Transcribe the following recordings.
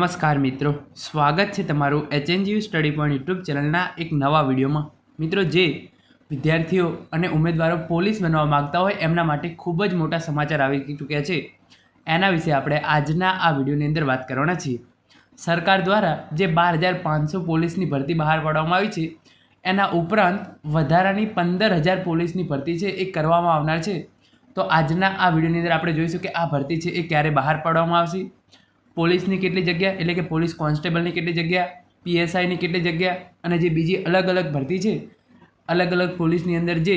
નમસ્કાર મિત્રો, સ્વાગત છે તમારું HNGU સ્ટડી પોઈન્ટ યુટ્યુબ ચેનલના એક નવા વિડીયોમાં। મિત્રો, જે વિદ્યાર્થીઓ અને ઉમેદવારો પોલીસ બનવા માગતા હોય એમના માટે ખૂબ જ મોટા સમાચાર આવી ચૂક્યા છે। એના વિશે આપણે આજના આ વિડીયોની અંદર વાત કરવાના છીએ। સરકાર દ્વારા જે 12,500 પોલીસની ભરતી બહાર પાડવામાં આવી છે, એના ઉપરાંત વધારાની 15,000 પોલીસની ભરતી છે એ કરવામાં આવનાર છે। તો આજના આ વિડીયોની અંદર આપણે જોઈશું કે આ ભરતી છે એ ક્યારે બહાર પાડવામાં આવશે, પોલીસની કેટલી જગ્યા એટલે કે પોલીસ કોન્સ્ટેબલની કેટલી જગ્યા, PSIની કેટલી જગ્યા અને જે બીજી અલગ અલગ ભરતી છે, અલગ અલગ પોલીસની અંદર જે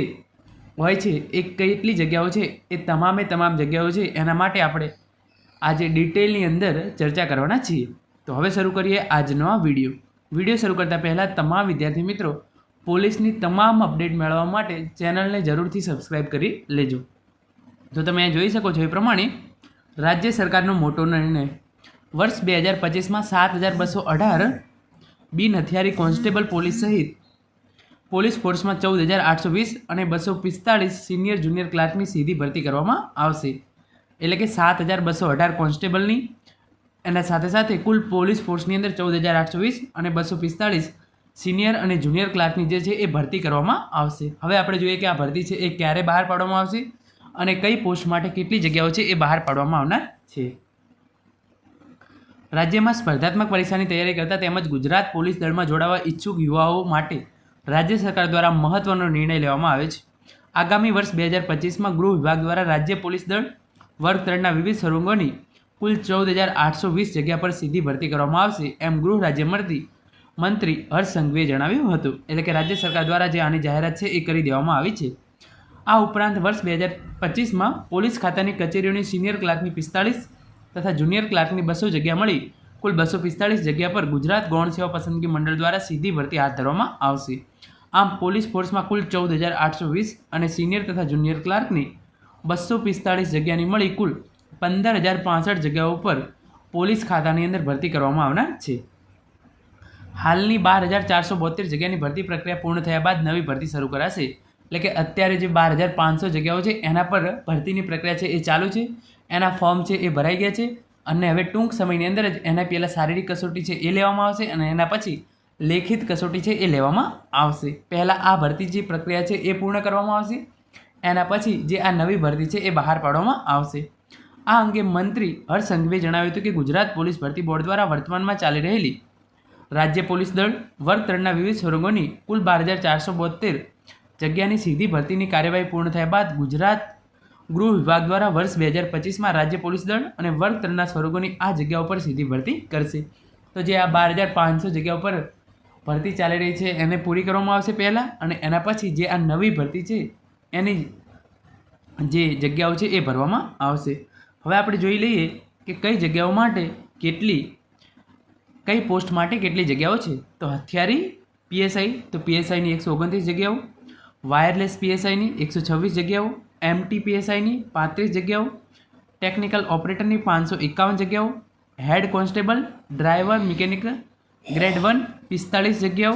હોય છે એ કેટલી જગ્યાઓ છે, એ તમામ જગ્યાઓ છે એના માટે આપણે આજે ડિટેલની અંદર ચર્ચા કરવાના છીએ। તો હવે શરૂ કરીએ આજનો આ વિડીયો શરૂ કરતાં પહેલાં તમામ વિદ્યાર્થી મિત્રો પોલીસની તમામ અપડેટ મેળવવા માટે ચેનલને જરૂરથી સબસ્ક્રાઈબ કરી લેજો। તો તમે અહીં જોઈ શકો છો એ પ્રમાણે રાજ્ય સરકારનો મોટો નિર્ણય, વર્ષ 2025માં 7,218 બિન હથિયારી કોન્સ્ટેબલ પોલીસ સહિત પોલીસ ફોર્સમાં 14,820 અને 245 સિનિયર જુનિયર ક્લાર્કની સીધી ભરતી કરવામાં આવશે। એટલે કે 7,218 કોન્સ્ટેબલની એના સાથે સાથે કુલ પોલીસ ફોર્સની અંદર 14,820 અને 245 સિનિયર અને જુનિયર ક્લાર્કની જે છે એ ભરતી કરવામાં આવશે। હવે આપણે જોઈએ કે આ ભરતી છે એ ક્યારે બહાર પાડવામાં આવશે અને કઈ પોસ્ટ માટે કેટલી જગ્યાઓ છે એ બહાર પાડવામાં આવનાર છે। રાજ્યમાં સ્પર્ધાત્મક પરીક્ષાની તૈયારી કરતા તેમજ ગુજરાત પોલીસ દળમાં જોડાવા ઈચ્છુક યુવાઓ માટે રાજ્ય સરકાર દ્વારા મહત્વનો નિર્ણય લેવામાં આવ્યો છે। આગામી વર્ષ 2025માં ગૃહ વિભાગ દ્વારા રાજ્ય પોલીસ દળ વર્ગ 3ના વિવિધ સર્વંગોની કુલ 14,820 જગ્યા પર સીધી ભરતી કરવામાં આવશે, એમ ગૃહ મંત્રી હર્ષ સંઘવીએ જણાવ્યું હતું। એટલે કે રાજ્ય સરકાર દ્વારા જે આની જાહેરાત છે એ કરી દેવામાં આવી છે। આ ઉપરાંત વર્ષ 2025માં પોલીસ ખાતાની કચેરીઓની સિનિયર ક્લાર્કની 45 તથા જુનિયર ક્લાર્કની 200 જગ્યા મળી કુલ 245 જગ્યા પર ગુજરાત ગૌણ સેવા પસંદગી મંડળ દ્વારા સીધી ભરતી હાથ ધરવામાં આવશે। આમ પોલીસ ફોર્સમાં કુલ 14,820 અને સિનિયર તથા જુનિયર ક્લાર્કની 245 જગ્યાની મળી કુલ 15,065 જગ્યાઓ પર પોલીસ ખાતાની અંદર ભરતી કરવામાં આવનાર છે। હાલની 12,472 જગ્યાની ભરતી પ્રક્રિયા પૂર્ણ થયા બાદ નવી ભરતી શરૂ કરાશે। એટલે કે અત્યારે જે 12,500 જગ્યાઓ છે એના પર ભરતીની પ્રક્રિયા છે એ ચાલુ છે, એના ફોર્મ છે એ ભરાઈ ગયા છે અને હવે ટૂંક સમયની અંદર જ એના પહેલાં શારીરિક કસોટી છે એ લેવામાં આવશે અને એના પછી લેખિત કસોટી છે એ લેવામાં આવશે। પહેલાં આ ભરતી જે પ્રક્રિયા છે એ પૂર્ણ કરવામાં આવશે, એના પછી જે આ નવી ભરતી છે એ બહાર પાડવામાં આવશે। આ અંગે મંત્રી હર્ષ સંઘવીએ જણાવ્યું હતું કે ગુજરાત પોલીસ ભરતી બોર્ડ દ્વારા વર્તમાનમાં ચાલી રહેલી રાજ્ય પોલીસ દળ વર્ગ 3ના વિવિધ સ્વર્ગોની કુલ 12,472 જગ્યાની સીધી ભરતીની કાર્યવાહી પૂર્ણ થયા બાદ ગુજરાત ગૃહ વિભાગ દ્વારા વર્ષ 2025માં રાજ્ય પોલીસ દળ અને વર્ગ 3ના સ્વર્ગોની આ જગ્યાઓ પર સીધી ભરતી કરશે। તો જે આ 12,500 જગ્યાઓ પર ભરતી ચાલી રહી છે એને પૂરી કરવામાં આવશે પહેલાં, અને એના પછી જે આ નવી ભરતી છે એની જે જગ્યાઓ છે એ ભરવામાં આવશે। હવે આપણે જોઈ લઈએ કે કઈ જગ્યાઓ માટે કઈ પોસ્ટ માટે કેટલી જગ્યાઓ છે। તો હથિયારી PSI, તો PSIની 129 જગ્યાઓ, વાયરલેસ PSIની 126 જગ્યાઓ, MT PSIની 35 જગ્યાઓ, ટેકનિકલ ઓપરેટરની 551 જગ્યાઓ, head constable driver mechanic grade 1 45 જગ્યાઓ,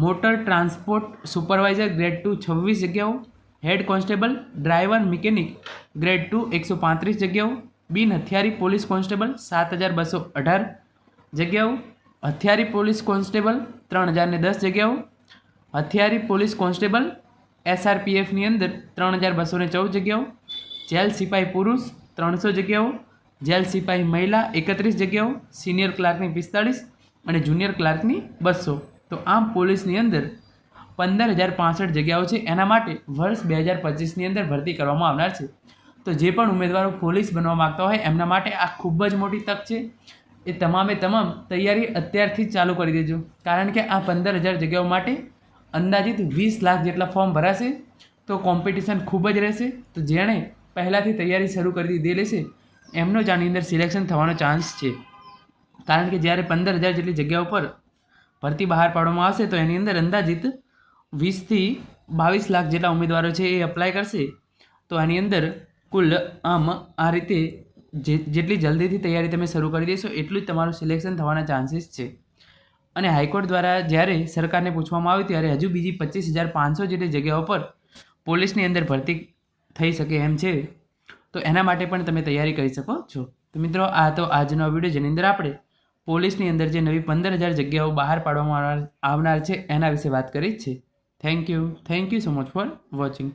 મોટર ટ્રાન્સપોર્ટ સુપરવાઇઝર ગ્રેડ 2 26 જગ્યાઓ, head constable driver mechanic grade 2 135 જગ્યાઓ, બિન હથિયારી પોલીસ કોન્સ્ટેબલ 7,218 જગ્યાઓ, હથિયારી પોલીસ કોન્સ્ટેબલ 3,010 જગ્યાઓ, હથિયારી પોલીસ કોન્સ્ટેબલ SRPFની અંદર 3,214 જગ્યાઓ, જેલ સિપાહી પુરુષ 300 જગ્યાઓ, જેલ સિપાહી મહિલા 31 જગ્યાઓ, સિનિયર ક્લાર્કની 45 અને જુનિયર ક્લાર્કની 200। તો આમ પોલીસની અંદર 15,065 જગ્યાઓ છે, એના માટે વર્ષ 2025ની અંદર ભરતી કરવામાં આવનાર છે। તો જે પણ ઉમેદવારો પોલીસ બનવા માગતા હોય એમના માટે આ ખૂબ જ મોટી તક છે। એ તમામ તૈયારી અત્યારથી જ ચાલુ કરી દેજો, કારણ કે આ 15,000 જગ્યાઓ માટે અંદાજિત 20 લાખ જેટલા ફોર્મ ભરાશે, તો કોમ્પિટિશન ખૂબ જ રહેશે। તો જેણે પહેલાંથી તૈયારી શરૂ કરી દીધેલી છે એમનો જ આની અંદર સિલેક્શન થવાનો ચાન્સ છે, કારણ કે જ્યારે 15,000 જેટલી જગ્યાઓ પર ભરતી બહાર પાડવામાં આવશે તો એની અંદર અંદાજિત 20થી 22 લાખ જેટલા ઉમેદવારો છે એ અપ્લાય કરશે। તો આની અંદર કુલ આમ આ રીતે જેટલી જલ્દીથી તૈયારી તમે શરૂ કરી દેશો એટલું જ તમારું સિલેક્શન થવાના ચાન્સીસ છે। અને હાઈકોર્ટ દ્વારા જ્યારે સરકારને પૂછવામાં આવ્યું ત્યારે હજુ બીજી 25,500 જેટલી જગ્યાઓ પર પોલીસની અંદર ભરતી થઈ શકે એમ છે, તો એના માટે પણ તમે તૈયારી કરી શકો છો। તો મિત્રો, આ તો આજનો વિડીયો જેની અંદર આપણે પોલીસની અંદર જે નવી 15,000 જગ્યાઓ બહાર પાડવામાં આવનાર છે એના વિશે વાત કરી છે. Thank you so much for watching.